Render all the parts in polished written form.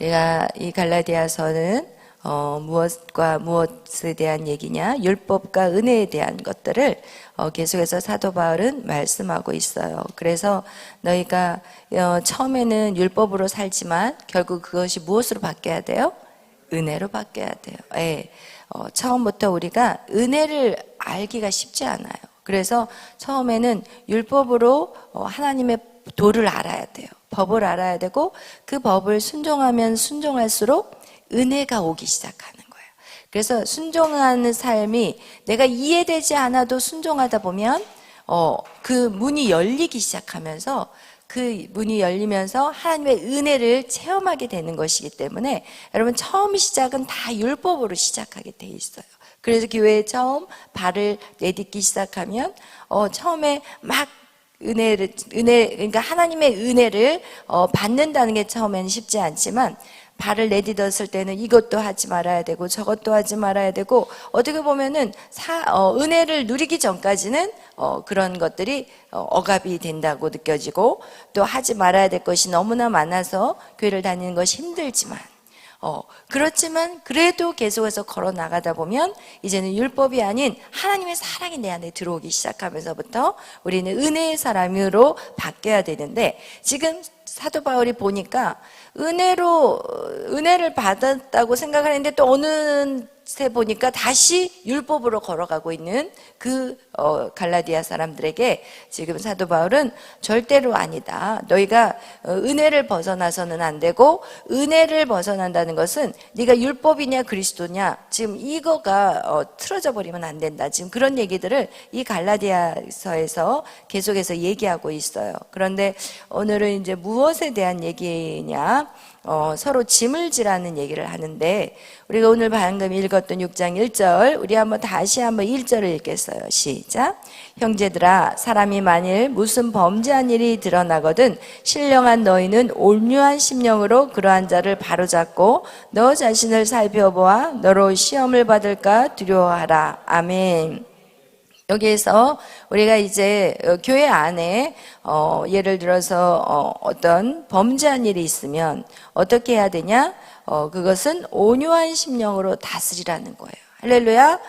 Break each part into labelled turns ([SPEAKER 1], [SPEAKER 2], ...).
[SPEAKER 1] 우리가 이 갈라디아서는 무엇과 무엇에 대한 얘기냐, 율법과 은혜에 대한 것들을 계속해서 사도 바울은 말씀하고 있어요. 그래서 너희가 처음에는 율법으로 살지만 결국 그것이 무엇으로 바뀌어야 돼요? 은혜로 바뀌어야 돼요. 예. 처음부터 우리가 은혜를 알기가 쉽지 않아요. 그래서 처음에는 율법으로 하나님의 도를 알아야 돼요. 법을 알아야 되고 그 법을 순종하면 순종할수록 은혜가 오기 시작하는 거예요. 그래서 순종하는 삶이 내가 이해되지 않아도 순종하다 보면 그 문이 열리기 시작하면서 그 문이 열리면서 하나님의 은혜를 체험하게 되는 것이기 때문에 여러분 처음 시작은 다 율법으로 시작하게 돼 있어요. 그래서 교회에 처음 발을 내딛기 시작하면 처음에 막 은혜 그러니까 하나님의 은혜를 받는다는 게 처음에는 쉽지 않지만 발을 내딛었을 때는 이것도 하지 말아야 되고 저것도 하지 말아야 되고 어떻게 보면은 은혜를 누리기 전까지는 그런 것들이 억압이 된다고 느껴지고 또 하지 말아야 될 것이 너무나 많아서 교회를 다니는 것이 힘들지만 그렇지만 그래도 계속해서 걸어 나가다 보면 이제는 율법이 아닌 하나님의 사랑이 내 안에 들어오기 시작하면서부터 우리는 은혜의 사람으로 바뀌어야 되는데 지금 사도 바울이 보니까 은혜를 받았다고 생각하는데 또 어느새 보니까 다시 율법으로 걸어가고 있는 그 갈라디아 사람들에게 지금 사도 바울은 절대로 아니다. 너희가 은혜를 벗어나서는 안 되고 은혜를 벗어난다는 것은 네가 율법이냐 그리스도냐 지금 이거가 틀어져 버리면 안 된다. 지금 그런 얘기들을 이 갈라디아서에서 계속해서 얘기하고 있어요. 그런데 오늘은 이제 무엇에 대한 얘기냐? 서로 짐을 지라는 얘기를 하는데 우리가 오늘 방금 읽었던 6장 1절 우리 다시 한번 1절을 읽겠어요. 시작. 형제들아 사람이 만일 무슨 범죄한 일이 드러나거든 신령한 너희는 온유한 심령으로 그러한 자를 바로잡고 너 자신을 살펴보아 너로 시험을 받을까 두려워하라. 아멘. 여기에서 우리가 이제 교회 안에 예를 들어서 어떤 범죄한 일이 있으면 어떻게 해야 되냐? 그것은 온유한 심령으로 다스리라는 거예요. 할렐루야.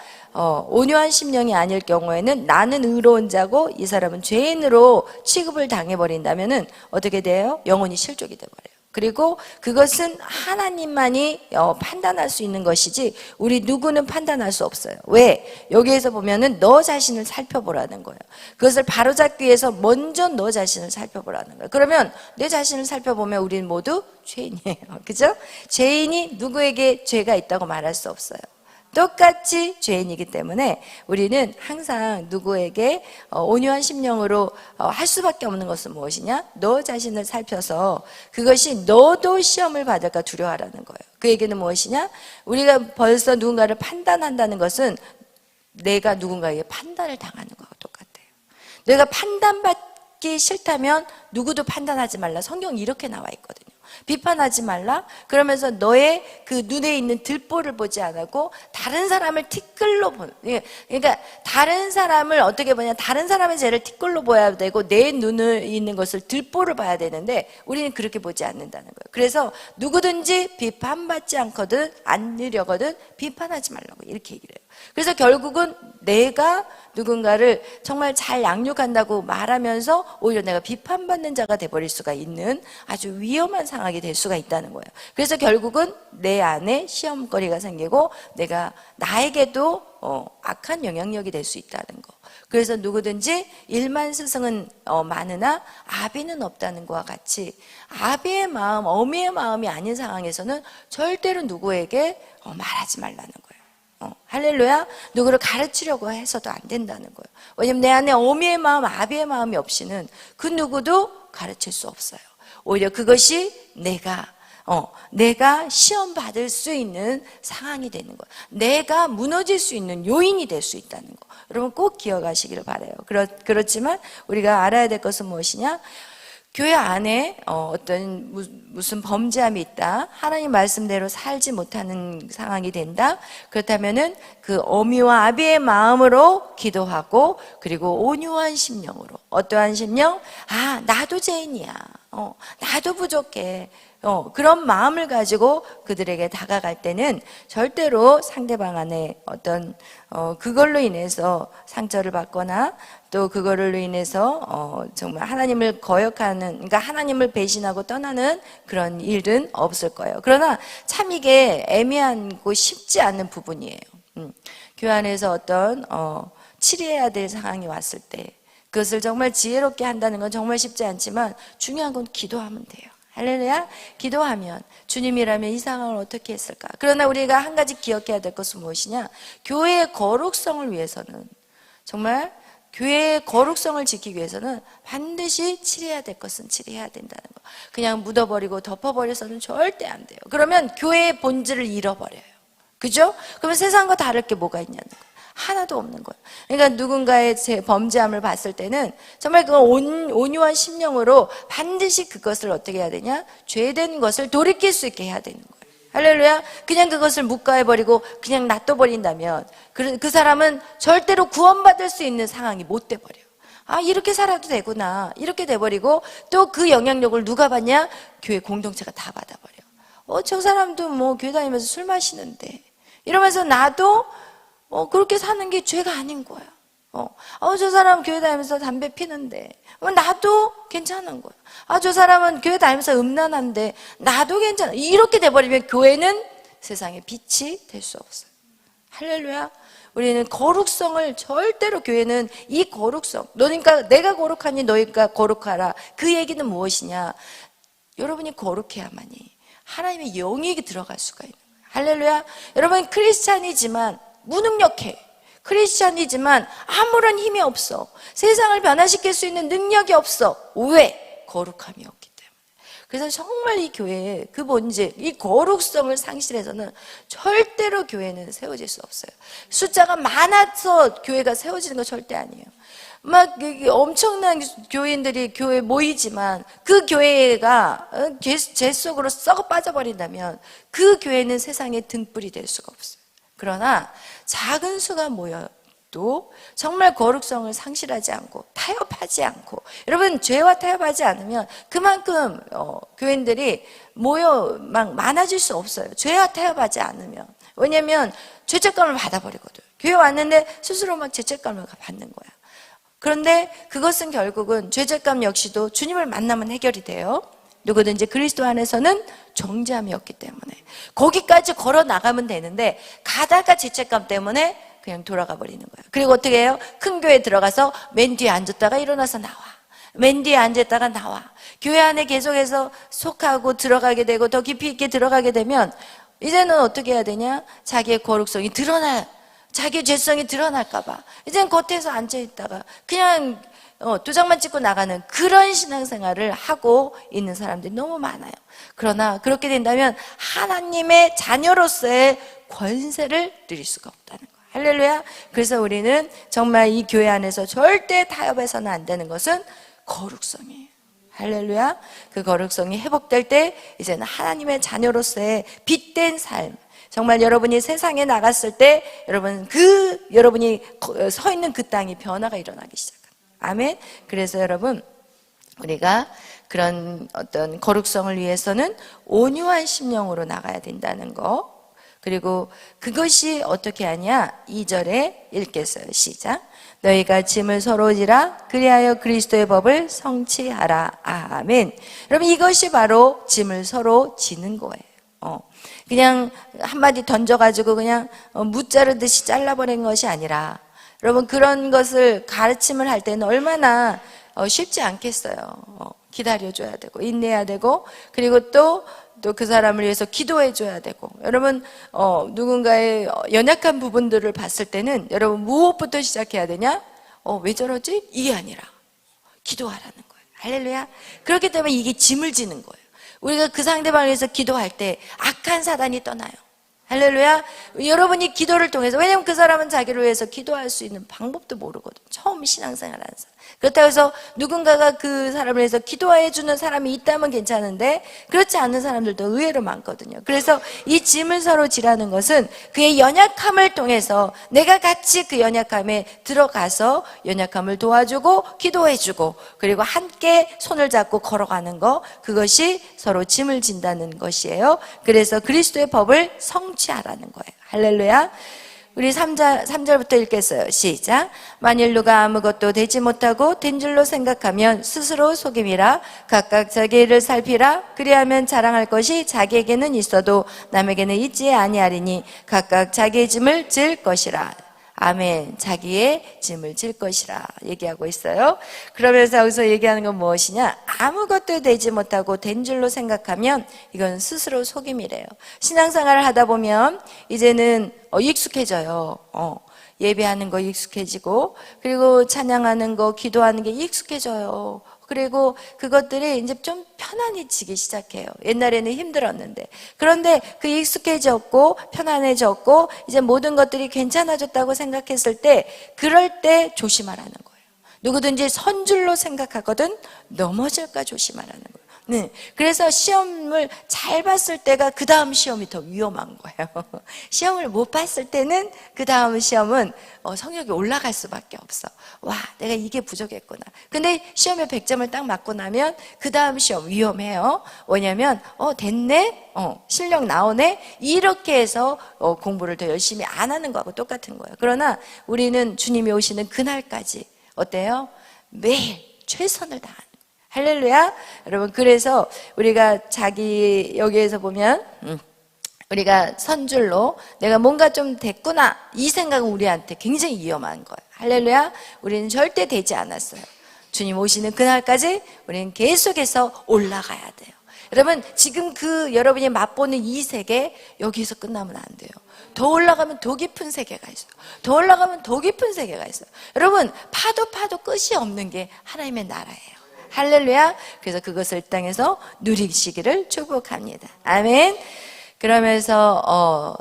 [SPEAKER 1] 온유한 심령이 아닐 경우에는 나는 의로운 자고 이 사람은 죄인으로 취급을 당해버린다면은 어떻게 돼요? 영혼이 실족이 돼버려요. 그리고 그것은 하나님만이 판단할 수 있는 것이지 우리 누구는 판단할 수 없어요. 왜? 여기에서 보면은 너 자신을 살펴보라는 거예요. 그것을 바로잡기 위해서 먼저 너 자신을 살펴보라는 거예요. 그러면 내 자신을 살펴보면 우리는 모두 죄인이에요. 그죠? 죄인이 누구에게 죄가 있다고 말할 수 없어요. 똑같이 죄인이기 때문에 우리는 항상 누구에게 온유한 심령으로 할 수밖에 없는 것은 무엇이냐? 너 자신을 살펴서 그것이 너도 시험을 받을까 두려워하라는 거예요. 그 얘기는 무엇이냐? 우리가 벌써 누군가를 판단한다는 것은 내가 누군가에게 판단을 당하는 거와 똑같아요. 내가 판단받기 싫다면 누구도 판단하지 말라. 성경이 이렇게 나와 있거든요. 비판하지 말라. 그러면서 너의 그 눈에 있는 들보를 보지 않고 다른 사람을 티끌로 보는. 그러니까 다른 사람을 어떻게 보냐? 다른 사람의 죄를 티끌로 봐야 되고 내 눈에 있는 것을 들보를 봐야 되는데 우리는 그렇게 보지 않는다는 거예요. 그래서 누구든지 비판받지 않으려거든 비판하지 말라고 이렇게 얘기를 해요. 그래서 결국은 내가 누군가를 정말 잘 양육한다고 말하면서 오히려 내가 비판받는 자가 돼버릴 수가 있는 아주 위험한 상황이 될 수가 있다는 거예요. 그래서 결국은 내 안에 시험거리가 생기고 나에게도 악한 영향력이 될 수 있다는 거. 그래서 누구든지 일만 스승은 많으나 아비는 없다는 것과 같이 아비의 마음, 어미의 마음이 아닌 상황에서는 절대로 누구에게 말하지 말라는 거예요. 할렐루야. 누구를 가르치려고 해서도 안 된다는 거예요. 왜냐면 내 안에 어미의 마음, 아비의 마음이 없이는 그 누구도 가르칠 수 없어요. 오히려 그것이 내가 시험 받을 수 있는 상황이 되는 거예요. 내가 무너질 수 있는 요인이 될 수 있다는 거. 여러분 꼭 기억하시기를 바라요. 그렇지만 우리가 알아야 될 것은 무엇이냐? 교회 안에 어떤 무슨 범죄함이 있다. 하나님 말씀대로 살지 못하는 상황이 된다. 그렇다면은 그 어미와 아비의 마음으로 기도하고 그리고 온유한 심령으로 어떠한 심령? 아, 나도 죄인이야. 나도 부족해. 그런 마음을 가지고 그들에게 다가갈 때는 절대로 상대방 안에 어떤 그걸로 인해서 상처를 받거나 또 그거를 인해서 정말 하나님을 거역하는, 그러니까 하나님을 배신하고 떠나는 그런 일은 없을 거예요. 그러나 참 이게 애매하고 쉽지 않은 부분이에요. 교회 안에서 어떤 치리해야 될 상황이 왔을 때 그것을 정말 지혜롭게 한다는 건 정말 쉽지 않지만 중요한 건 기도하면 돼요. 할렐루야. 기도하면 주님이라면 이 상황을 어떻게 했을까? 그러나 우리가 한 가지 기억해야 될 것은 무엇이냐? 교회의 거룩성을 위해서는, 정말 교회의 거룩성을 지키기 위해서는 반드시 치료해야 될 것은 치료해야 된다는 거. 그냥 묻어버리고 덮어버려서는 절대 안 돼요. 그러면 교회의 본질을 잃어버려요. 그죠? 그러면 세상과 다를 게 뭐가 있냐는 거예요. 하나도 없는 거예요. 그러니까 누군가의 제 범죄함을 봤을 때는 정말 그 온유한 심령으로 반드시 그것을 어떻게 해야 되냐? 죄된 것을 돌이킬 수 있게 해야 되는 거예요. 할렐루야. 그냥 그것을 묵과해버리고 그냥 놔둬버린다면 그 사람은 절대로 구원받을 수 있는 상황이 못 돼버려요. 아, 이렇게 살아도 되구나, 이렇게 돼버리고 또 그 영향력을 누가 받냐? 교회 공동체가 다 받아버려. 저 사람도 뭐 교회 다니면서 술 마시는데 이러면서 나도 그렇게 사는 게 죄가 아닌 거야. 저 사람 교회 다니면서 담배 피는데 나도 괜찮은 거야. 저 사람은 교회 다니면서 음란한데 나도 괜찮아. 이렇게 돼버리면 교회는 세상의 빛이 될 수 없어요. 할렐루야. 우리는 거룩성을 절대로, 교회는 이 거룩성, 그러니까 내가 거룩하니 너희가 거룩하라. 그 얘기는 무엇이냐? 여러분이 거룩해야만이 하나님의 영이 들어갈 수가 있는 거예요. 할렐루야. 여러분, 크리스찬이지만 무능력해. 크리스찬이지만 아무런 힘이 없어. 세상을 변화시킬 수 있는 능력이 없어. 왜? 거룩함이 없기 때문에. 그래서 정말 이 교회의 그 본질, 이 거룩성을 상실해서는 절대로 교회는 세워질 수 없어요. 숫자가 많아서 교회가 세워지는 거 절대 아니에요. 막 엄청난 교인들이 교회에 모이지만 그 교회가 죄 속으로 썩어 빠져버린다면 그 교회는 세상의 등불이 될 수가 없어요. 그러나 작은 수가 모여도 정말 거룩성을 상실하지 않고 타협하지 않고, 여러분, 죄와 타협하지 않으면 그만큼 교인들이 모여 막 많아질 수 없어요. 죄와 타협하지 않으면. 왜냐면 죄책감을 받아버리거든. 교회 왔는데 스스로 막 죄책감을 받는 거야. 그런데 그것은 결국은 죄책감 역시도 주님을 만나면 해결이 돼요. 누구든지 그리스도 안에서는 정죄함이 없기 때문에 거기까지 걸어 나가면 되는데 가다가 죄책감 때문에 그냥 돌아가 버리는 거예요. 그리고 어떻게 해요? 큰 교회 들어가서 맨 뒤에 앉았다가 일어나서 나와. 맨 뒤에 앉았다가 나와. 교회 안에 계속해서 속하고 들어가게 되고 더 깊이 있게 들어가게 되면 이제는 어떻게 해야 되냐? 자기의 거룩성이 자기의 죄성이 드러날까 봐 이제는 겉에서 앉아있다가 그냥 도장만 찍고 나가는 그런 신앙생활을 하고 있는 사람들이 너무 많아요. 그러나 그렇게 된다면 하나님의 자녀로서의 권세를 누릴 수가 없다는 거예요. 할렐루야. 그래서 우리는 정말 이 교회 안에서 절대 타협해서는 안 되는 것은 거룩성이에요. 할렐루야. 그 거룩성이 회복될 때 이제는 하나님의 자녀로서의 빛된 삶, 정말 여러분이 세상에 나갔을 때 여러분이 서 있는 그 땅이 변화가 일어나기 시작합니다. 아멘. 그래서 여러분, 우리가 그런 어떤 거룩성을 위해서는 온유한 심령으로 나가야 된다는 거. 그리고 그것이 어떻게 하냐? 2절에 읽겠어요. 시작. 너희가 짐을 서로 지라 그리하여 그리스도의 법을 성취하라. 아멘. 여러분, 이것이 바로 짐을 서로 지는 거예요. 그냥 한마디 던져가지고 그냥 무자르듯이 잘라버린 것이 아니라, 여러분, 그런 것을 가르침을 할 때는 얼마나 쉽지 않겠어요. 기다려줘야 되고 인내해야 되고, 그리고 또 그 사람을 위해서 기도해줘야 되고. 여러분, 누군가의 연약한 부분들을 봤을 때는 여러분 무엇부터 시작해야 되냐? 왜 저러지? 이게 아니라 기도하라는 거예요. 할렐루야. 그렇기 때문에 이게 짐을 지는 거예요. 우리가 그 상대방을 위해서 기도할 때 악한 사단이 떠나요. 할렐루야. 여러분이 기도를 통해서, 왜냐면 그 사람은 자기를 위해서 기도할 수 있는 방법도 모르거든. 처음 신앙생활 하는 사람. 그렇다고 해서 누군가가 그 사람을 위해서 기도해 주는 사람이 있다면 괜찮은데 그렇지 않은 사람들도 의외로 많거든요. 그래서 이 짐을 서로 지라는 것은 그의 연약함을 통해서 내가 같이 그 연약함에 들어가서 연약함을 도와주고 기도해 주고 그리고 함께 손을 잡고 걸어가는 거, 그것이 서로 짐을 진다는 것이에요. 그래서 그리스도의 법을 성취하라는 거예요. 할렐루야. 우리 3절부터 읽겠어요. 시작. 만일 누가 아무것도 되지 못하고 된 줄로 생각하면 스스로 속임이라. 각각 자기 일을 살피라. 그리하면 자랑할 것이 자기에게는 있어도 남에게는 있지 아니하리니 각각 자기의 짐을 질 것이라. 아멘. 자기의 짐을 질 것이라 얘기하고 있어요. 그러면서 여기서 얘기하는 건 무엇이냐? 아무것도 되지 못하고 된 줄로 생각하면 이건 스스로 속임이래요. 신앙생활을 하다 보면 이제는 익숙해져요. 예배하는 거 익숙해지고, 그리고 찬양하는 거, 기도하는 게 익숙해져요. 그리고 그것들이 이제 좀 편안해지기 시작해요. 옛날에는 힘들었는데. 그런데 그 익숙해졌고 편안해졌고 이제 모든 것들이 괜찮아졌다고 생각했을 때, 그럴 때 조심하라는 거예요. 누구든지 선줄로 생각하거든 넘어질까 조심하라는 거예요. 네. 그래서 시험을 잘 봤을 때가 그 다음 시험이 더 위험한 거예요. 시험을 못 봤을 때는 그 다음 시험은 성적이 올라갈 수밖에 없어. 와, 내가 이게 부족했구나. 근데 시험에 100점을 딱 맞고 나면 그 다음 시험 위험해요. 왜냐면 됐네? 실력 나오네? 이렇게 해서 공부를 더 열심히 안 하는 거하고 똑같은 거예요. 그러나 우리는 주님이 오시는 그날까지 어때요? 매일 최선을 다하는. 할렐루야. 여러분, 그래서 우리가 여기에서 보면 우리가 선줄로 내가 뭔가 좀 됐구나, 이 생각은 우리한테 굉장히 위험한 거예요. 할렐루야. 우리는 절대 되지 않았어요. 주님 오시는 그날까지 우리는 계속해서 올라가야 돼요. 여러분, 지금 여러분이 맛보는 이 세계, 여기서 끝나면 안 돼요. 더 올라가면 더 깊은 세계가 있어요. 더 올라가면 더 깊은 세계가 있어요. 여러분, 파도 끝이 없는 게 하나님의 나라예요. 할렐루야. 그래서 그것을 땅에서 누리시기를 축복합니다. 아멘. 그러면서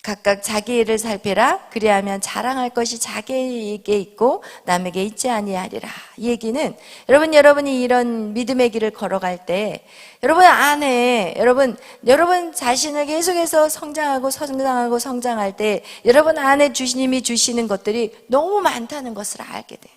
[SPEAKER 1] 각각 자기 일을 살피라. 그리하면 자랑할 것이 자기에게 있고 남에게 있지 아니하리라. 이 얘기는 여러분이 이런 믿음의 길을 걸어갈 때 여러분 안에 여러분 자신을 계속해서 성장할 때 여러분 안에 주님이 주시는 것들이 너무 많다는 것을 알게 돼요.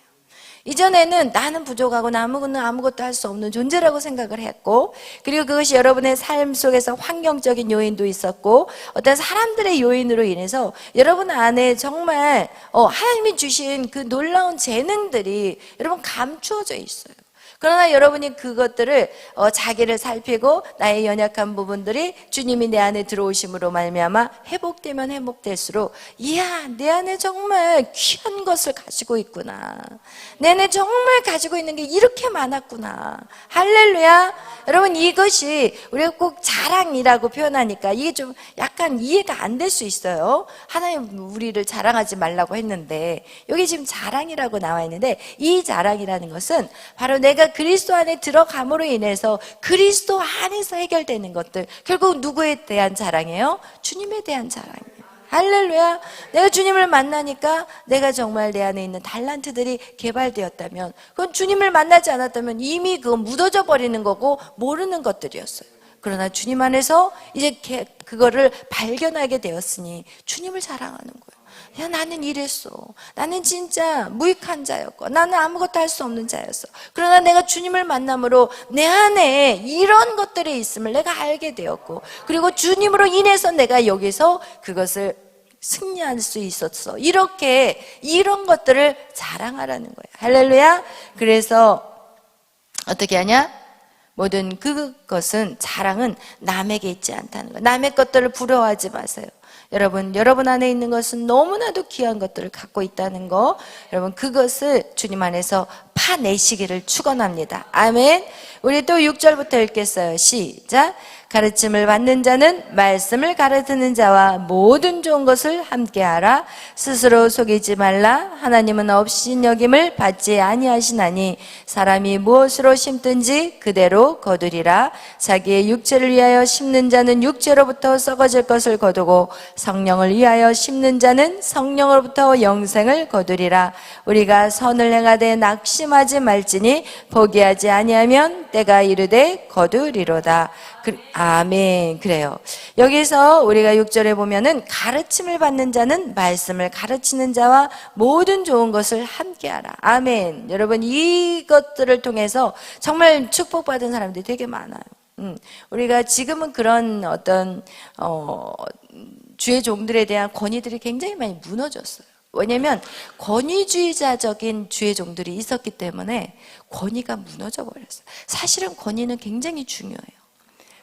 [SPEAKER 1] 이전에는 나는 부족하고 나는 아무것도 할 수 없는 존재라고 생각을 했고, 그리고 그것이 여러분의 삶 속에서 환경적인 요인도 있었고 어떤 사람들의 요인으로 인해서 여러분 안에 정말 하나님이 주신 그 놀라운 재능들이 여러분 감추어져 있어요. 그러나 여러분이 그것들을 자기를 살피고 나의 연약한 부분들이 주님이 내 안에 들어오심으로 말미암아 회복되면 회복될수록, 이야, 내 안에 정말 귀한 것을 가지고 있구나, 내 안에 정말 가지고 있는 게 이렇게 많았구나. 할렐루야. 여러분, 이것이 우리가 꼭 자랑이라고 표현하니까 이게 좀 약간 이해가 안 될 수 있어요. 하나님 우리를 자랑하지 말라고 했는데 여기 지금 자랑이라고 나와 있는데, 이 자랑이라는 것은 바로 내가 그리스도 안에 들어감으로 인해서 그리스도 안에서 해결되는 것들, 결국 누구에 대한 자랑이에요? 주님에 대한 자랑이에요. 할렐루야. 내가 주님을 만나니까 내가 정말 내 안에 있는 달란트들이 개발되었다면, 그건 주님을 만나지 않았다면 이미 그건 묻어져 버리는 거고 모르는 것들이었어요. 그러나 주님 안에서 이제 그거를 발견하게 되었으니 주님을 자랑하는 거예요. 야, 나는 이랬어. 나는 진짜 무익한 자였고 나는 아무것도 할 수 없는 자였어. 그러나 내가 주님을 만남으로 내 안에 이런 것들이 있음을 내가 알게 되었고, 그리고 주님으로 인해서 내가 여기서 그것을 승리할 수 있었어. 이런 것들을 자랑하라는 거예요. 할렐루야. 그래서 어떻게 하냐? 모든 그것은, 자랑은 남에게 있지 않다는 거예요. 남의 것들을 부러워하지 마세요. 여러분 안에 있는 것은 너무나도 귀한 것들을 갖고 있다는 거, 여러분 그것을 주님 안에서 파내시기를 축원합니다. 아멘. 우리 또 6절부터 읽겠어요. 시작. 가르침을 받는 자는 말씀을 가르치는 자와 모든 좋은 것을 함께하라. 스스로 속이지 말라. 하나님은 업신여김을 받지 아니하시나니 사람이 무엇으로 심든지 그대로 거두리라. 자기의 육체를 위하여 심는 자는 육체로부터 썩어질 것을 거두고 성령을 위하여 심는 자는 성령으로부터 영생을 거두리라. 우리가 선을 행하되 낙심하지 말지니 포기하지 아니하면 때가 이르되 거두리로다. 아멘. 그래요. 여기서 우리가 6절에 보면은 가르침을 받는 자는 말씀을 가르치는 자와 모든 좋은 것을 함께하라. 아멘. 여러분 이것들을 통해서 정말 축복받은 사람들이 되게 많아요. 우리가 지금은 그런 어떤 주의 종들에 대한 권위들이 굉장히 많이 무너졌어요. 왜냐하면 권위주의자적인 주의 종들이 있었기 때문에 권위가 무너져 버렸어요. 사실은 권위는 굉장히 중요해요.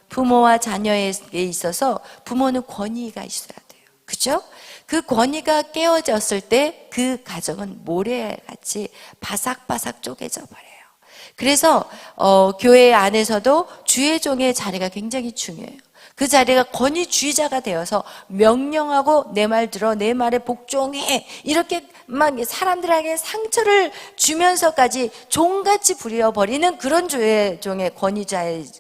[SPEAKER 1] 부모와 자녀에게 있어서 부모는 권위가 있어야 돼요. 그죠? 그 권위가 깨어졌을 때 그 가정은 모래같이 바삭바삭 쪼개져 버려요. 그래서 교회 안에서도 주의 종의 자리가 굉장히 중요해요. 그 자리가 권위주의자가 되어서 명령하고 내 말 들어, 내 말에 복종해, 이렇게 막 사람들에게 상처를 주면서까지 종같이 부려버리는 그런 주의 종의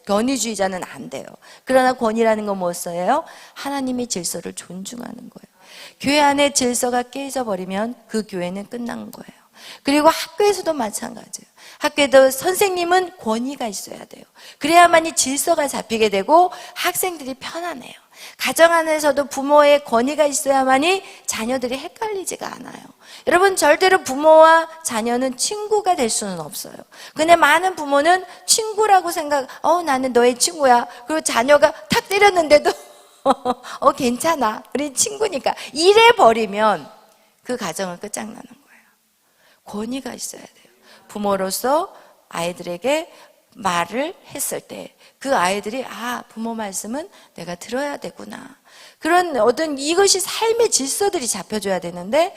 [SPEAKER 1] 권위주의자는 안 돼요. 그러나 권위라는 건 무엇이에요? 하나님의 질서를 존중하는 거예요. 교회 안에 질서가 깨져버리면 그 교회는 끝난 거예요. 그리고 학교에서도 마찬가지예요. 학교에도 선생님은 권위가 있어야 돼요. 그래야만이 질서가 잡히게 되고 학생들이 편안해요. 가정 안에서도 부모의 권위가 있어야만이 자녀들이 헷갈리지가 않아요. 여러분 절대로 부모와 자녀는 친구가 될 수는 없어요. 근데 많은 부모는 친구라고 나는 너의 친구야. 그리고 자녀가 탁 때렸는데도 괜찮아. 우리 친구니까. 이래 버리면 그 가정은 끝장나는 거예요. 권위가 있어야 돼요. 부모로서 아이들에게 말을 했을 때 그 아이들이 부모 말씀은 내가 들어야 되구나. 그런 어떤 이것이 삶의 질서들이 잡혀줘야 되는데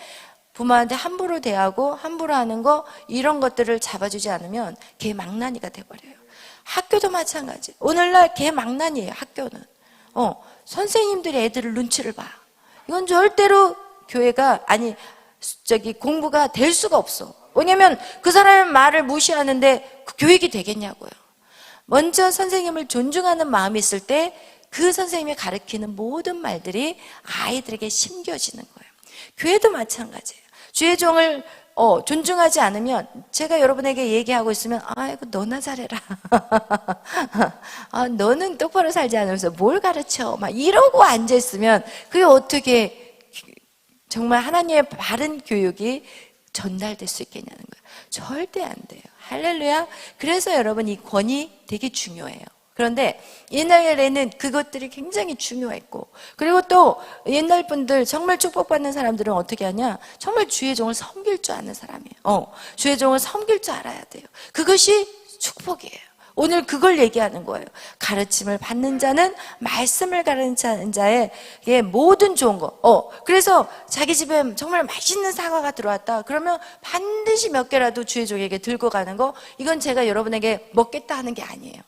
[SPEAKER 1] 부모한테 함부로 대하고 함부로 하는 거 이런 것들을 잡아주지 않으면 개망나니가 돼버려요. 학교도 마찬가지. 오늘날 개망나니예요. 학교는. 선생님들이 애들을 눈치를 봐. 이건 절대로 교회가 공부가 될 수가 없어. 왜냐면 그 사람의 말을 무시하는데 그 교육이 되겠냐고요. 먼저 선생님을 존중하는 마음이 있을 때 그 선생님이 가르치는 모든 말들이 아이들에게 심겨지는 거예요. 교회도 마찬가지예요. 주의 종을 존중하지 않으면 제가 여러분에게 얘기하고 있으면 아이고 너나 잘해라. 너는 똑바로 살지 않으면서 뭘 가르쳐. 막 이러고 앉아있으면 그게 어떻게 정말 하나님의 바른 교육이 전달될 수 있겠냐는 거예요. 절대 안 돼요. 할렐루야. 그래서 여러분 이 권위 되게 중요해요. 그런데 옛날에는 그것들이 굉장히 중요했고, 그리고 또 옛날 분들 정말 축복받는 사람들은 어떻게 하냐, 정말 주의 종을 섬길 줄 아는 사람이에요. 주의 종을 섬길 줄 알아야 돼요. 그것이 축복이에요. 오늘 그걸 얘기하는 거예요. 가르침을 받는 자는 말씀을 가르치는 자에게 모든 좋은 거. 그래서 자기 집에 정말 맛있는 사과가 들어왔다. 그러면 반드시 몇 개라도 주의 종에게 들고 가는 거. 이건 제가 여러분에게 먹겠다 하는 게 아니에요.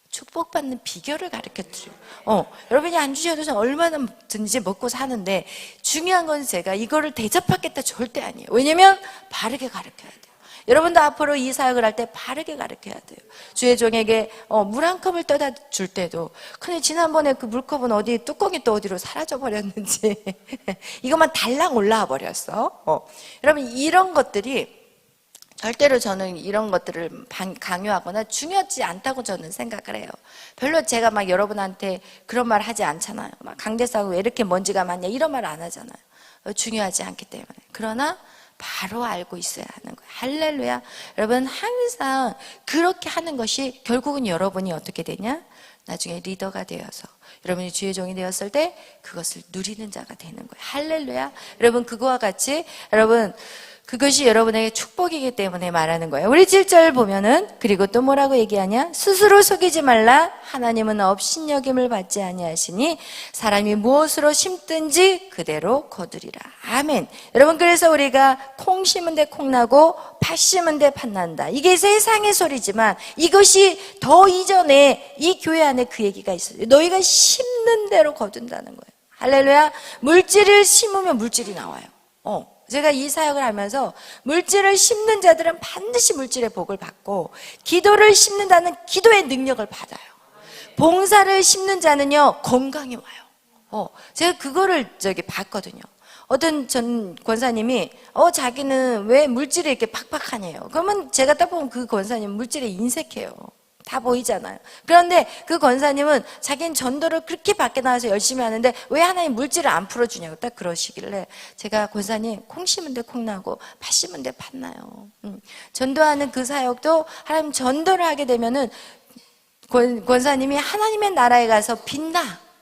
[SPEAKER 1] 축복받는 비결을 가르쳐 드려요. 여러분이 안 주셔도 저는 얼마든지 먹고 사는데 중요한 건 제가 이거를 대접하겠다 절대 아니에요. 왜냐면 바르게 가르쳐야 돼요. 여러분도 앞으로 이 사역을 할 때 바르게 가르쳐야 돼요. 주의 종에게 물 한 컵을 떠다 줄 때도, 근데 지난번에 그 물컵은 어디 뚜껑이 또 어디로 사라져 버렸는지 이것만 달랑 올라와 버렸어. 여러분 이런 것들이 절대로 저는 이런 것들을 강요하거나 중요하지 않다고 저는 생각을 해요. 별로 제가 막 여러분한테 그런 말 하지 않잖아요. 막 강대사하고 왜 이렇게 먼지가 많냐 이런 말 안 하잖아요. 중요하지 않기 때문에. 그러나 바로 알고 있어야 하는 거예요. 할렐루야. 여러분 항상 그렇게 하는 것이 결국은 여러분이 어떻게 되냐? 나중에 리더가 되어서 여러분이 주의 종이 되었을 때 그것을 누리는 자가 되는 거예요. 할렐루야. 여러분 그거와 같이 여러분 그것이 여러분에게 축복이기 때문에 말하는 거예요. 우리 7절 보면은 그리고 또 뭐라고 얘기하냐? 스스로 속이지 말라. 하나님은 업신여김을 받지 아니하시니 사람이 무엇으로 심든지 그대로 거두리라. 아멘. 여러분, 그래서 우리가 콩 심은 데 콩 나고 팥 심은 데 팥 난다. 이게 세상의 소리지만 이것이 더 이전에 이 교회 안에 그 얘기가 있어요. 너희가 심는 대로 거둔다는 거예요. 할렐루야. 물질을 심으면 물질이 나와요. 제가 이 사역을 하면서 물질을 심는 자들은 반드시 물질의 복을 받고, 기도를 심는다는 기도의 능력을 받아요. 봉사를 심는 자는요, 건강이 와요. 제가 그거를 봤거든요. 어떤 전 권사님이 자기는 왜 물질이 이렇게 팍팍하냐요. 그러면 제가 딱 보면 그 권사님 물질에 인색해요. 다 보이잖아요. 그런데 그 권사님은 자기는 전도를 그렇게 밖에 나가서 열심히 하는데 왜 하나님 물질을 안 풀어주냐고 딱 그러시길래, 제가 권사님 콩 심은 데 콩 나고 팥 심은 데 팥 나요. 전도하는 그 사역도 하나님 전도를 하게 되면은 권사님이 하나님의 나라에 가서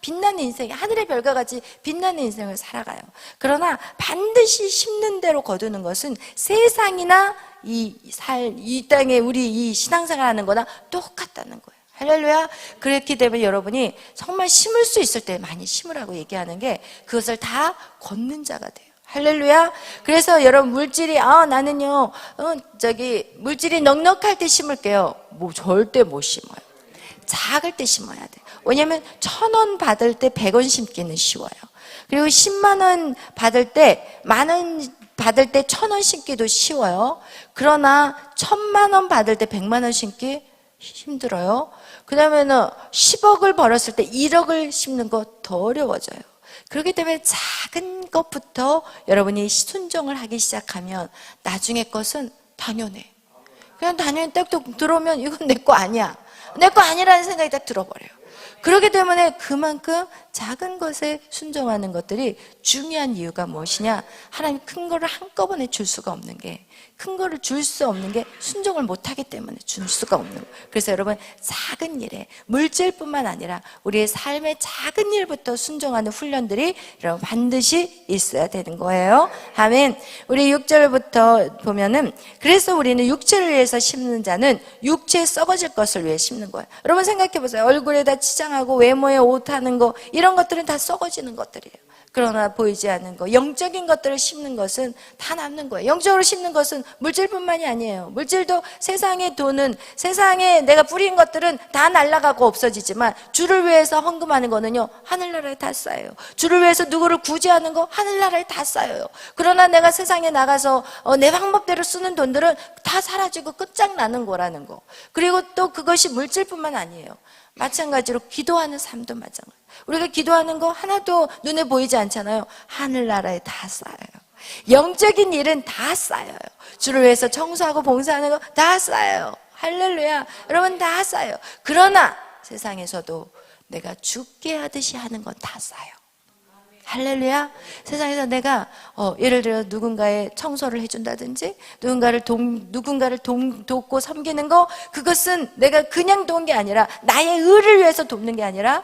[SPEAKER 1] 빛나는 인생, 하늘의 별과 같이 빛나는 인생을 살아가요. 그러나 반드시 심는 대로 거두는 것은 세상이나 이 땅에 우리 이 신앙생활 하는 거나 똑같다는 거예요. 할렐루야. 그렇기 때문에 여러분이 정말 심을 수 있을 때 많이 심으라고 얘기하는 게, 그것을 다 걷는 자가 돼요. 할렐루야. 그래서 여러분, 물질이 나는요 물질이 넉넉할 때 심을게요. 절대 못 심어요. 작을 때 심어야 돼. 왜냐면 1,000원 받을 때 100원 심기는 쉬워요. 그리고 10만 원 받을 때, 만원 받을 때 1,000원 심기도 쉬워요. 그러나 1,000만 원 받을 때 100만 원 심기 힘들어요. 그 다음에는 10억을 벌었을 때 1억을 심는 거 더 어려워져요. 그렇기 때문에 작은 것부터 여러분이 순종을 하기 시작하면 나중에 것은 당연해. 그냥 당연히 딱 들어오면 이건 내 거 아니야. 내 거 아니라는 생각이 딱 들어버려요. 그렇기 때문에 그만큼 작은 것에 순종하는 것들이 중요한 이유가 무엇이냐? 하나님 큰 거를 한꺼번에 줄 수가 없는 게, 큰 거를 줄 수 없는 게 순종을 못하기 때문에 줄 수가 없는 거예요. 그래서 여러분, 작은 일에, 물질뿐만 아니라 우리의 삶의 작은 일부터 순종하는 훈련들이 여러분 반드시 있어야 되는 거예요. 아멘. 우리 6절부터 보면은, 그래서 우리는 육체를 위해서 심는 자는 육체에 썩어질 것을 위해 심는 거예요. 여러분 생각해 보세요. 얼굴에다 치장하고 외모에 옷하는 거, 이런 것들은 다 썩어지는 것들이에요. 그러나 보이지 않는 거, 영적인 것들을 심는 것은 다 남는 거예요. 영적으로 심는 것은 물질뿐만이 아니에요. 물질도, 세상의 돈은, 세상에 내가 뿌린 것들은 다 날아가고 없어지지만, 주를 위해서 헌금하는 거는요, 하늘나라에 다 쌓여요. 주를 위해서 누구를 구제하는 거, 하늘나라에 다 쌓여요. 그러나 내가 세상에 나가서 내 방법대로 쓰는 돈들은 다 사라지고 끝장나는 거라는 거. 그리고 또 그것이 물질뿐만 아니에요. 마찬가지로 기도하는 삶도 마찬가지예요. 우리가 기도하는 거 하나도 눈에 보이지 않잖아요. 하늘나라에 다 쌓여요. 영적인 일은 다 쌓여요. 주를 위해서 청소하고 봉사하는 거 다 쌓여요. 할렐루야. 여러분, 다 쌓여요. 그러나 세상에서도 내가 죽게 하듯이 하는 건 다 쌓여. 할렐루야. 세상에서 내가 예를 들어 누군가의 청소를 해준다든지, 누군가를 돕고 섬기는 거, 그것은 내가 그냥 도운 게 아니라 나의 의를 위해서 돕는 게 아니라,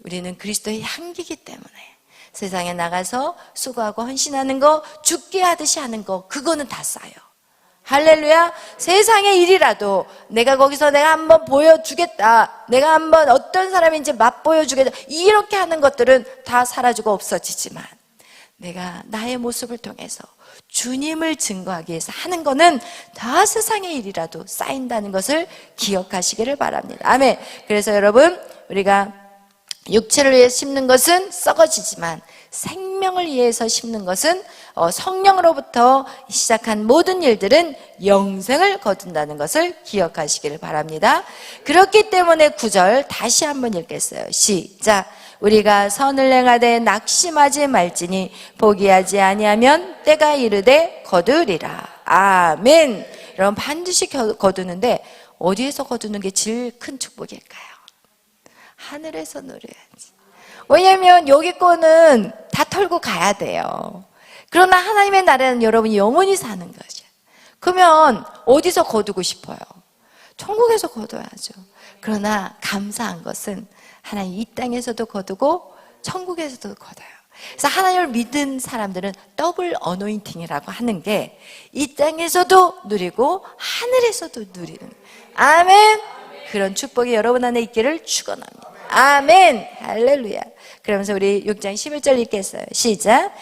[SPEAKER 1] 우리는 그리스도의 향기이기 때문에 세상에 나가서 수고하고 헌신하는 거, 죽게 하듯이 하는 거, 그거는 다 쌓여. 할렐루야. 세상의 일이라도 내가 거기서 내가 한번 보여주겠다, 내가 한번 어떤 사람인지 맛보여주겠다, 이렇게 하는 것들은 다 사라지고 없어지지만, 내가 나의 모습을 통해서 주님을 증거하기 위해서 하는 거는 다 세상의 일이라도 쌓인다는 것을 기억하시기를 바랍니다. 아멘. 그래서 여러분, 우리가 육체를 위해 심는 것은 썩어지지만, 생명을 위해서 심는 것은 성령으로부터 시작한 모든 일들은 영생을 거둔다는 것을 기억하시기를 바랍니다. 그렇기 때문에 9절 다시 한번 읽겠어요. 시작. 우리가 선을 행하되 낙심하지 말지니 포기하지 아니하면 때가 이르되 거두리라. 아멘. 여러분, 반드시 거두는데 어디에서 거두는 게 제일 큰 축복일까요? 하늘에서 누려야지. 왜냐하면 여기 거는 다 털고 가야 돼요. 그러나 하나님의 나라는 여러분이 영원히 사는 것이에요. 그러면 어디서 거두고 싶어요? 천국에서 거둬야죠. 그러나 감사한 것은 하나님 이 땅에서도 거두고 천국에서도 거둬요. 그래서 하나님을 믿은 사람들은 더블 어노인팅이라고 하는 게 이 땅에서도 누리고 하늘에서도 누리는, 아멘. 그런 축복이 여러분 안에 있기를 축원합니다. 아멘. 할렐루야. 그러면서 우리 6장 11절 읽겠어요. 시작.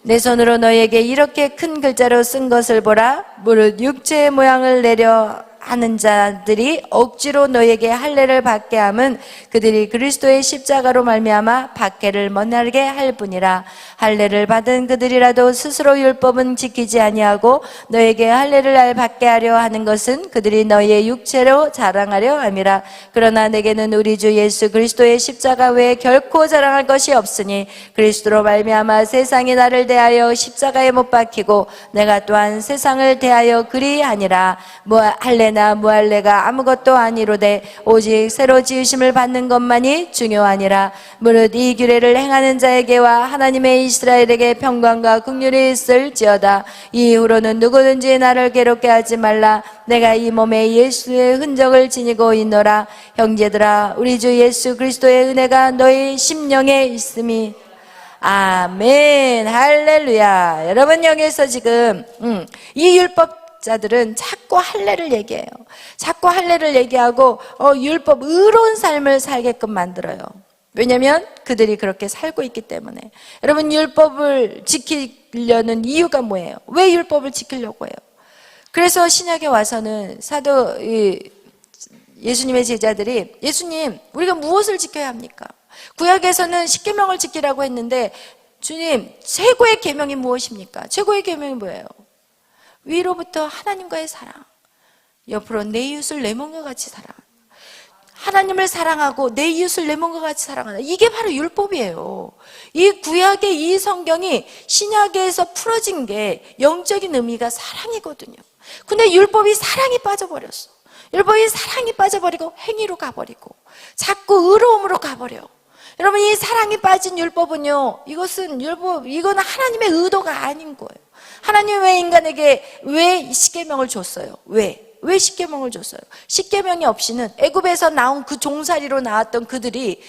[SPEAKER 1] 내 손으로 너에게 이렇게 큰 글자로 쓴 것을 보라. 무릇 육체의 모양을 내려 하는 자들이 억지로 너에게 할례를 받게 함은 그들이 그리스도의 십자가로 말미암아 박해를 못하게 할 뿐이라. 할례를 받은 그들이라도 스스로 율법은 지키지 아니하고 너에게 할례를 받게 하려 하는 것은 그들이 너희의 육체로 자랑하려 함이라. 그러나 내게는 우리 주 예수 그리스도의 십자가 외에 결코 자랑할 것이 없으니 그리스도로 말미암아 세상이 나를 대하여 십자가에 못 박히고 내가 또한 세상을 대하여 그리하니라. 할례나 무할례가 아무것도 아니로되 오직 새로 지으심을 받는 것만이 중요하니라. 무릇 이 규례를 행하는 자에게와 하나님의 이스라엘에게 평강과 긍휼이 있을지어다. 이후로는 누구든지 나를 괴롭게 하지 말라. 내가 이 몸에 예수의 흔적을 지니고 있노라. 형제들아, 우리 주 예수 그리스도의 은혜가 너희 심령에 있음이. 아멘. 할렐루야. 여러분, 여기서 지금 이 율법자들은 자꾸 할례를 얘기해요. 자꾸 할례를 얘기하고 율법 의로운 삶을 살게끔 만들어요. 왜냐하면 그들이 그렇게 살고 있기 때문에. 여러분, 율법을 지키려는 이유가 뭐예요? 왜 율법을 지키려고 해요? 그래서 신약에 와서는 예수님의 제자들이, 예수님, 우리가 무엇을 지켜야 합니까? 구약에서는 십계명을 지키라고 했는데, 주님, 최고의 계명이 무엇입니까? 최고의 계명이 뭐예요? 위로부터 하나님과의 사랑, 옆으로 내 이웃을 내 몸과 같이 사랑. 하나님을 사랑하고 내 이웃을 내 몸과 같이 사랑하는, 이게 바로 율법이에요. 이 구약의 이 성경이 신약에서 풀어진 게 영적인 의미가 사랑이거든요. 근데 율법이 사랑이 빠져버렸어. 율법이 사랑이 빠져버리고 행위로 가버리고 자꾸 의로움으로 가버려. 여러분, 이 사랑이 빠진 율법은요, 이거는 하나님의 의도가 아닌 거예요. 하나님 왜 인간에게 왜 십계명을 줬어요? 왜 십계명을 줬어요? 십계명이 없이는 애굽에서 나온 그 종살이로 나왔던 그들이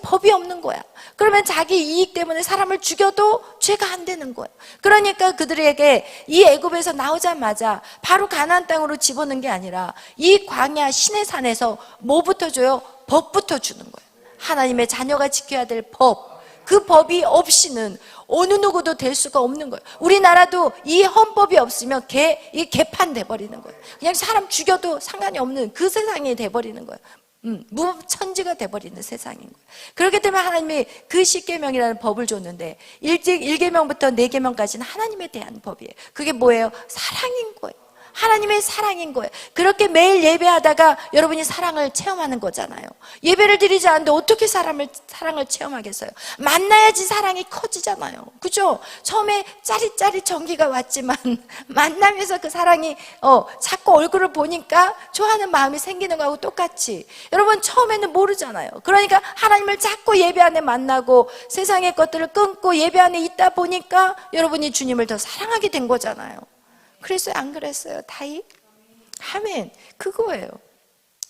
[SPEAKER 1] 법이 없는 거야. 그러면 자기 이익 때문에 사람을 죽여도 죄가 안 되는 거예요. 그러니까 그들에게 이 애굽에서 나오자마자 바로 가나안 땅으로 집어넣은 게 아니라 이 광야 시내산에서 뭐부터 줘요? 법부터 주는 거예요. 하나님의 자녀가 지켜야 될 법. 그 법이 없이는 어느 누구도 될 수가 없는 거예요. 우리나라도 이 헌법이 없으면 개판 돼버리는 거예요. 그냥 사람 죽여도 상관이 없는 그 세상이 돼버리는 거예요. 무천지가 돼버리는 세상인 거예요. 그렇기 때문에 하나님이 그 십계명이라는 법을 줬는데 1계명부터 4계명까지는 하나님에 대한 법이에요. 그게 뭐예요? 사랑인 거예요. 하나님의 사랑인 거예요. 그렇게 매일 예배하다가 여러분이 사랑을 체험하는 거잖아요. 예배를 드리지 않는데 어떻게 사랑을 체험하겠어요? 만나야지 사랑이 커지잖아요. 그죠? 처음에 짜릿짜릿 전기가 왔지만 만나면서 그 사랑이 자꾸 얼굴을 보니까 좋아하는 마음이 생기는 거하고 똑같이, 여러분 처음에는 모르잖아요. 그러니까 하나님을 자꾸 예배 안에 만나고 세상의 것들을 끊고 예배 안에 있다 보니까 여러분이 주님을 더 사랑하게 된 거잖아요. 그랬어요? 안 그랬어요? 다이? 아멘. 그거예요.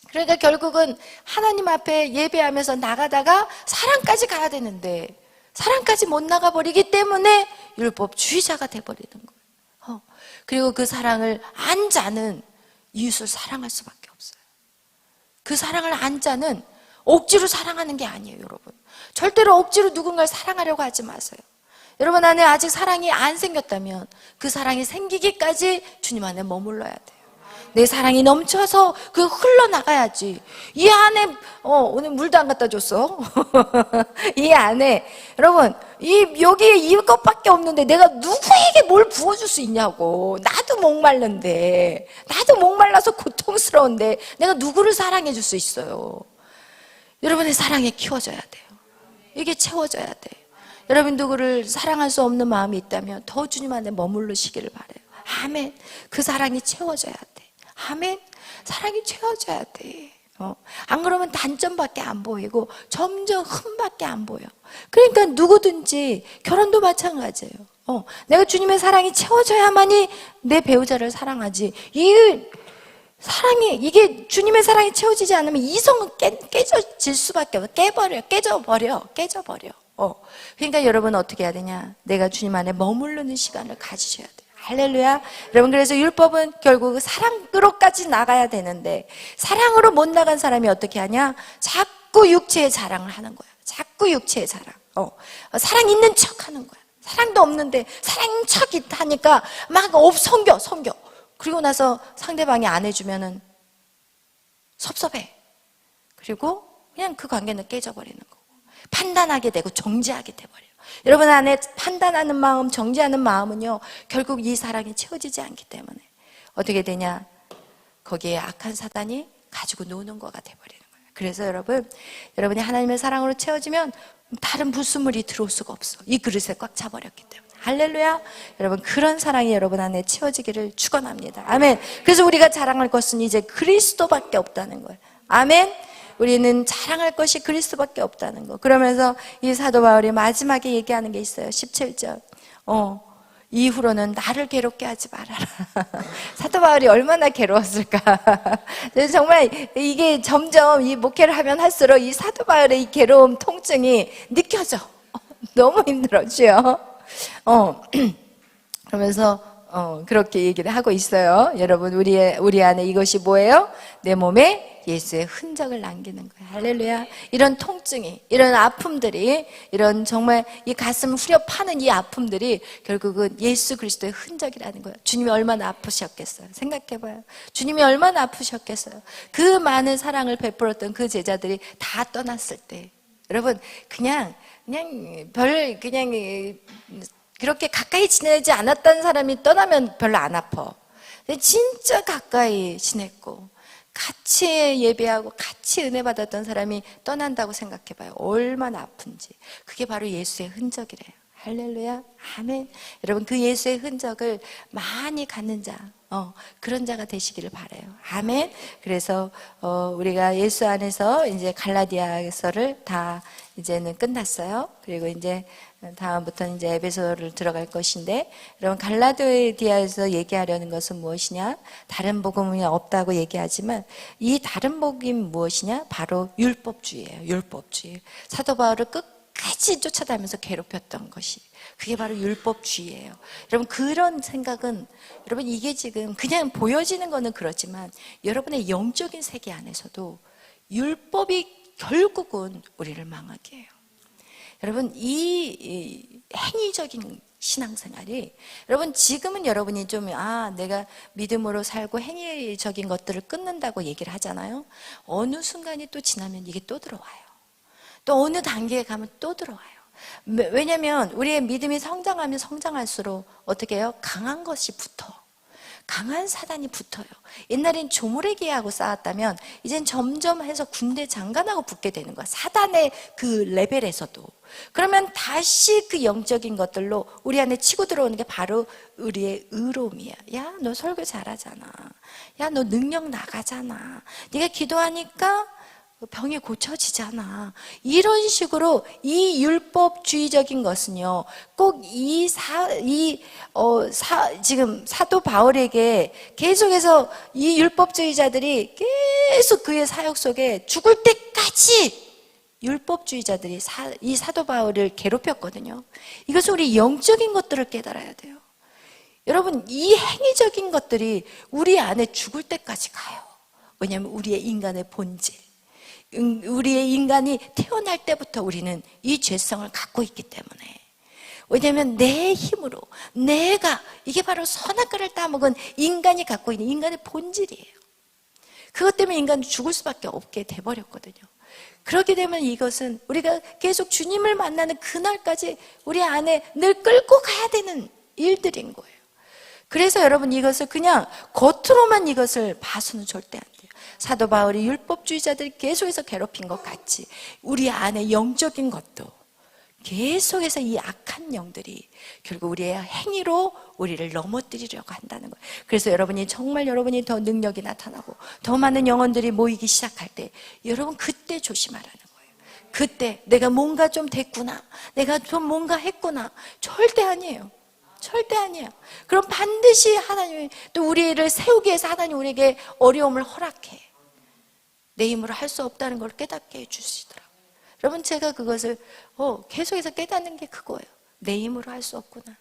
[SPEAKER 1] 그러니까 결국은 하나님 앞에 예배하면서 나가다가 사랑까지 가야 되는데 사랑까지 못 나가버리기 때문에 율법주의자가 돼버리는 거예요. 그리고 그 사랑을 안 자는 이웃을 사랑할 수밖에 없어요. 그 사랑을 안 자는, 억지로 사랑하는 게 아니에요, 여러분. 절대로 억지로 누군가를 사랑하려고 하지 마세요. 여러분 안에 아직 사랑이 안 생겼다면 그 사랑이 생기기까지 주님 안에 머물러야 돼요. 내 사랑이 넘쳐서 그 흘러나가야지. 이 안에 오늘 물도 안 갖다 줬어. 이 안에 여러분 여기에 이것밖에 없는데 내가 누구에게 뭘 부어줄 수 있냐고. 나도 목말른데, 나도 목말라서 고통스러운데 내가 누구를 사랑해 줄 수 있어요? 여러분의 사랑이 키워져야 돼요. 이게 채워져야 돼요. 여러분 누구를 사랑할 수 없는 마음이 있다면 더 주님 안에 머무르시기를 바라요. 아멘. 그 사랑이 채워져야 돼. 아멘. 사랑이 채워져야 돼. 안 그러면 단점밖에 안 보이고 점점 흠밖에 안 보여. 그러니까 누구든지, 결혼도 마찬가지예요. 내가 주님의 사랑이 채워져야만이 내 배우자를 사랑하지. 이게 주님의 사랑이 채워지지 않으면 이성은 깨져질 수밖에 없어. 깨져버려. 그러니까 여러분 어떻게 해야 되냐? 내가 주님 안에 머무르는 시간을 가지셔야 돼요. 할렐루야. 여러분, 그래서 율법은 결국 사랑으로까지 나가야 되는데, 사랑으로 못 나간 사람이 어떻게 하냐? 자꾸 육체의 자랑을 하는 거야. 자꾸 육체의 자랑. 사랑 있는 척 하는 거야. 사랑도 없는데 사랑인 척 하니까 막 섬겨. 그리고 나서 상대방이 안 해주면은 섭섭해. 그리고 그냥 그 관계는 깨져버리는 거고, 판단하게 되고 정죄하게 돼버려요. 여러분 안에 판단하는 마음, 정죄하는 마음은요, 결국 이 사랑이 채워지지 않기 때문에 어떻게 되냐? 거기에 악한 사단이 가지고 노는 거가 돼버리는 거예요. 그래서 여러분이 하나님의 사랑으로 채워지면 다른 불순물이 들어올 수가 없어. 이 그릇에 꽉 차버렸기 때문에. 할렐루야. 여러분, 그런 사랑이 여러분 안에 채워지기를 축원합니다. 아멘. 그래서 우리가 자랑할 것은 이제 그리스도밖에 없다는 거예요. 아멘. 우리는 자랑할 것이 그리스도밖에 없다는 거. 그러면서 이 사도 바울이 마지막에 얘기하는 게 있어요. 17절. 이후로는 나를 괴롭게 하지 말아라. 사도 바울이 얼마나 괴로웠을까. 정말 이게 점점 이 목회를 하면 할수록 이 사도 바울의 이 괴로움, 통증이 느껴져. 너무 힘들어지요. 그러면서 그렇게 얘기를 하고 있어요. 여러분, 우리 안에 이것이 뭐예요? 내 몸에 예수의 흔적을 남기는 거예요. 할렐루야. 이런 통증이, 이런 아픔들이, 이런 정말 이 가슴을 후려 파는 이 아픔들이 결국은 예수 그리스도의 흔적이라는 거예요. 주님이 얼마나 아프셨겠어요. 생각해봐요. 주님이 얼마나 아프셨겠어요. 그 많은 사랑을 베풀었던 그 제자들이 다 떠났을 때, 여러분, 그냥 그렇게 가까이 지내지 않았던 사람이 떠나면 별로 안 아파. 근데 진짜 가까이 지냈고 같이 예배하고 같이 은혜 받았던 사람이 떠난다고 생각해봐요. 얼마나 아픈지. 그게 바로 예수의 흔적이래요. 할렐루야. 아멘. 여러분, 그 예수의 흔적을 많이 갖는 자, 그런 자가 되시기를 바라요. 아멘. 그래서 우리가 예수 안에서 이제 갈라디아서를 다 이제는 끝났어요. 그리고 이제 다음부터는 이제 에베소를 들어갈 것인데, 여러분, 갈라디아에서 얘기하려는 것은 무엇이냐? 다른 복음이 없다고 얘기하지만 이 다른 복음이 무엇이냐? 바로 율법주의예요. 율법주의. 사도 바울을 끝까지 쫓아다니면서 괴롭혔던 것이, 그게 바로 율법주의예요. 여러분, 그런 생각은, 여러분, 이게 지금 그냥 보여지는 거는 그렇지만 여러분의 영적인 세계 안에서도 율법이 결국은 우리를 망하게 해요. 여러분, 이 행위적인 신앙생활이, 여러분, 지금은 여러분이 좀 내가 믿음으로 살고 행위적인 것들을 끊는다고 얘기를 하잖아요. 어느 순간이 또 지나면 이게 또 들어와요. 또 어느 단계에 가면 또 들어와요. 왜냐하면 우리의 믿음이 성장하면 성장할수록 어떻게 해요? 강한 것이 붙어. 강한 사단이 붙어요. 옛날엔 조무래기하고 싸웠다면 이젠 점점 해서 군대 장관하고 붙게 되는 거야. 사단의 그 레벨에서도. 그러면 다시 그 영적인 것들로 우리 안에 치고 들어오는 게 바로 우리의 의로움이야. 야, 너 설교 잘하잖아. 야, 너 능력 나가잖아. 네가 기도하니까 병이 고쳐지잖아. 이런 식으로 이 율법주의적인 것은요, 꼭 지금 사도 바울에게 계속해서 이 율법주의자들이 계속 그의 사역 속에 죽을 때까지 율법주의자들이 이 사도 바울을 괴롭혔거든요. 이것은 우리 영적인 것들을 깨달아야 돼요. 여러분, 이 행위적인 것들이 우리 안에 죽을 때까지 가요. 왜냐하면 우리의 인간의 본질, 우리의 인간이 태어날 때부터 우리는 이 죄성을 갖고 있기 때문에, 왜냐하면 내 힘으로 이게 바로 선악과를 따먹은 인간이 갖고 있는 인간의 본질이에요. 그것 때문에 인간은 죽을 수밖에 없게 돼버렸거든요. 그렇게 되면 이것은 우리가 계속 주님을 만나는 그날까지 우리 안에 늘 끌고 가야 되는 일들인 거예요. 그래서 여러분, 이것을 그냥 겉으로만 이것을 봐서는 절대 안 돼요. 사도 바울이 율법주의자들이 계속해서 괴롭힌 것 같이 우리 안에 영적인 것도 계속해서 이 악한 영들이 결국 우리의 행위로 우리를 넘어뜨리려고 한다는 거예요. 그래서 여러분이 더 능력이 나타나고 더 많은 영혼들이 모이기 시작할 때, 여러분, 그때 조심하라는 거예요. 그때 내가 뭔가 좀 됐구나, 내가 좀 뭔가 했구나. 절대 아니에요. 절대 아니에요. 그럼 반드시 하나님이 또 우리를 세우기 위해서 하나님 우리에게 어려움을 허락해. 내 힘으로 할 수 없다는 걸 깨닫게 해주시더라고요. 여러분, 제가 그것을 계속해서 깨닫는 게 그거예요. 내 힘으로 할 수 없구나.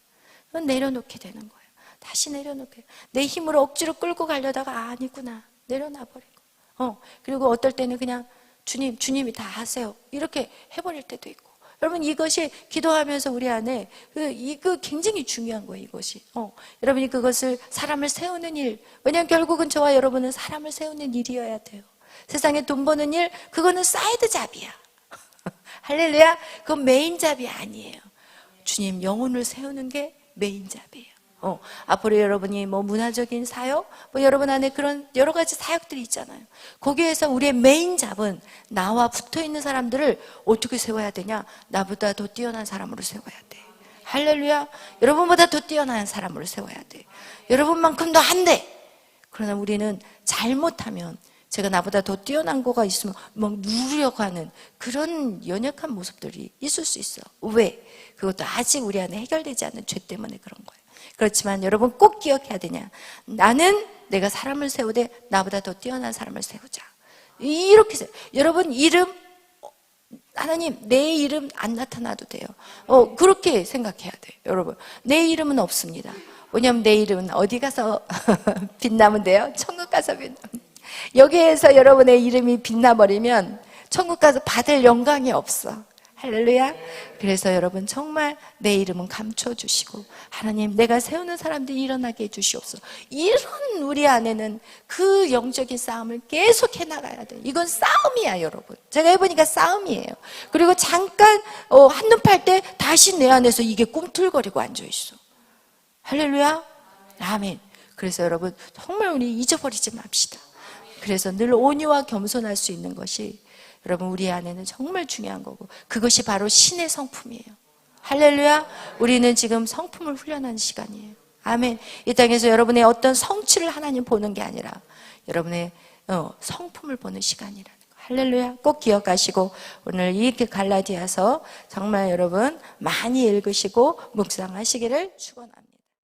[SPEAKER 1] 내려놓게 되는 거예요. 다시 내려놓게. 내 힘으로 억지로 끌고 가려다가 아니구나. 내려놔버리고. 그리고 어떨 때는 그냥 주님이 다 하세요. 이렇게 해버릴 때도 있고. 여러분, 이것이 기도하면서 우리 안에 이거 굉장히 중요한 거예요. 이것이. 여러분이 그것을 사람을 세우는 일. 왜냐하면 결국은 저와 여러분은 사람을 세우는 일이어야 돼요. 세상에 돈 버는 일, 그거는 사이드 잡이야. 할렐루야. 그건 메인 잡이 아니에요. 주님 영혼을 세우는 게 메인 잡이에요. 앞으로 여러분이 뭐 문화적인 사역, 뭐 여러분 안에 그런 여러 가지 사역들이 있잖아요. 거기에서 우리의 메인 잡은 나와 붙어 있는 사람들을 어떻게 세워야 되냐? 나보다 더 뛰어난 사람으로 세워야 돼. 할렐루야. 여러분보다 더 뛰어난 사람으로 세워야 돼. 여러분만큼도 안 돼. 그러나 우리는 잘못하면 제가 나보다 더 뛰어난 거가 있으면 막 누르려고 하는 그런 연약한 모습들이 있을 수 있어. 왜? 그것도 아직 우리 안에 해결되지 않는 죄 때문에 그런 거예요. 그렇지만 여러분 꼭 기억해야 되냐? 나는 내가 사람을 세우되 나보다 더 뛰어난 사람을 세우자. 이렇게 세요. 여러분 이름, 하나님 내 이름 안 나타나도 돼요. 그렇게 생각해야 돼요. 여러분 내 이름은 없습니다. 왜냐하면 내 이름은 어디 가서 빛나면 돼요? 천국 가서 빛나면. 여기에서 여러분의 이름이 빛나버리면 천국 가서 받을 영광이 없어. 할렐루야. 그래서 여러분 정말 내 이름은 감춰주시고 하나님 내가 세우는 사람들이 일어나게 해주시옵소서. 이런 우리 안에는 그 영적인 싸움을 계속 해나가야 돼요. 이건 싸움이야 여러분. 제가 해보니까 싸움이에요. 그리고 잠깐 한눈 팔 때 다시 내 안에서 이게 꿈틀거리고 앉아있어. 할렐루야. 아멘. 그래서 여러분 정말 우리 잊어버리지 맙시다. 그래서 늘 온유와 겸손할 수 있는 것이 여러분 우리 안에는 정말 중요한 거고 그것이 바로 신의 성품이에요. 할렐루야. 우리는 지금 성품을 훈련하는 시간이에요. 아멘. 이 땅에서 여러분의 어떤 성취를 하나님 보는 게 아니라 여러분의 성품을 보는 시간이라는 거. 할렐루야. 꼭 기억하시고 오늘 이 갈라디아서 정말 여러분 많이 읽으시고 묵상하시기를 축원합니다.